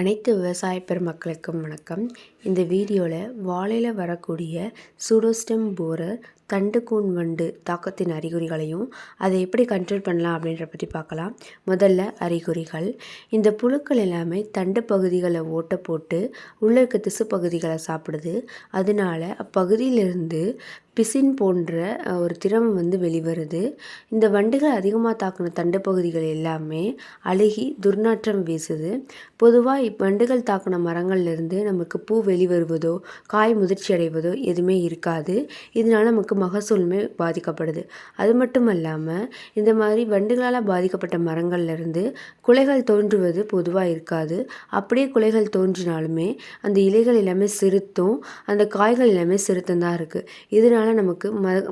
அனைத்து விவசாய பெருமக்களுக்கும் வணக்கம். இந்த வீடியோவில் வாழையில் வரக்கூடிய சூடோஸ்டெம் போரர் தண்டுக்கூன் வண்டு தாக்கத்தின் அறிகுறிகளையும் அதை எப்படி கண்ட்ரோல் பண்ணலாம் அப்படின்ற பற்றி பார்க்கலாம். முதல்ல அறிகுறிகள். இந்த புழுக்கள் எல்லாமே தண்டு பகுதிகளை ஓட்ட போட்டு உள்ள இருக்க திசு பகுதிகளை சாப்பிடுது. அதனால அப்பகுதியிலிருந்து பிசின் போன்ற ஒரு திரவம் வெளிவருது. இந்த வண்டுகள் அதிகமாக தாக்கின தண்டு பகுதிகள் எல்லாமே அழுகி துர்நாற்றம் வீசுது. பொதுவாக வண்டுகள் தாக்கின மரங்கள்லேருந்து நமக்கு பூ வெளிவருவதோ காய் முதிர்ச்சி அடைவதோ எதுவுமே இருக்காது. இதனால் நமக்கு மகசூலுமே பாதிக்கப்படுது. அது மட்டும் இல்லாமல் இந்த மாதிரி வண்டுகளால் பாதிக்கப்பட்ட மரங்கள்லேருந்து குலைகள் தோன்றுவது பொதுவாக இருக்காது. அப்படியே குலைகள் தோன்றினாலுமே அந்த இலைகள் எல்லாமே சிறுத்தும் அந்த காய்கள் எல்லாமே சிறுத்தும் தான் இருக்குது. இதனால் நமக்கு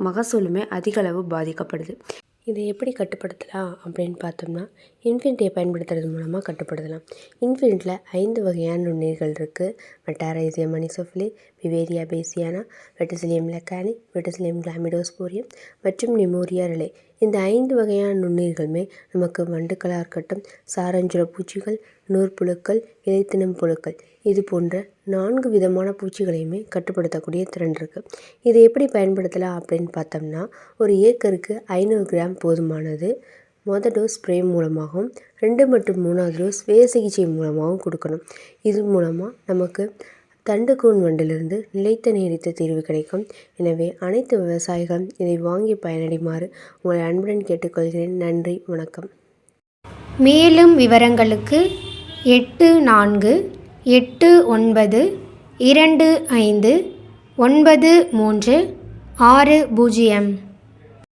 மகசூலுமே அதிக அளவு பாதிக்கப்படுது. இதை எப்படி கட்டுப்படுத்தலாம் அப்படின்னு பார்த்தோம்னா, இன்ஃபினிட்டியை பயன்படுத்துறது மூலமாக கட்டுப்படுத்தலாம். இன்ஃபினிட்டில் 5 வகையான நுண்ணுயிர்கள் இருக்குது. Metarhizium அனிசோஃபிலி, Beauveria பேசியானா, Verticillium lecanii, Verticillium கிளாமிடோஸ்போரியம் மற்றும் நிமோரியா ரிலே. இந்த 5 வகையான நுண்ணுயிர்களுமே நமக்கு வண்டுக்களாக இருக்கட்டும், சாரஞ்சுர பூச்சிகள், நூற்புழுக்கள், இலைத்தினம் புழுக்கள் இது போன்ற 4 விதமான பூச்சிகளையுமே கட்டுப்படுத்தக்கூடிய திறன் இருக்குது. இதை எப்படி பயன்படுத்தலாம் அப்படின்னு பார்த்தோம்னா, ஒரு ஏக்கருக்கு 500 கிராம் போதுமானது. மொதல் டோஸ் ஸ்ப்ரே மூலமாகவும் 2 மற்றும் 3வது டோஸ் வேர் சிகிச்சை மூலமாகவும் கொடுக்கணும். இது மூலமாக நமக்கு தண்டுக்கூன் வண்டிலிருந்து நிலைத்த நீடித்த தீர்வு கிடைக்கும். எனவே அனைத்து விவசாயிகளும் இதை வாங்கி பயனடைமாறு உங்களை அன்புடன் கேட்டுக்கொள்கிறேன். நன்றி, வணக்கம். மேலும் விவரங்களுக்கு 8489259360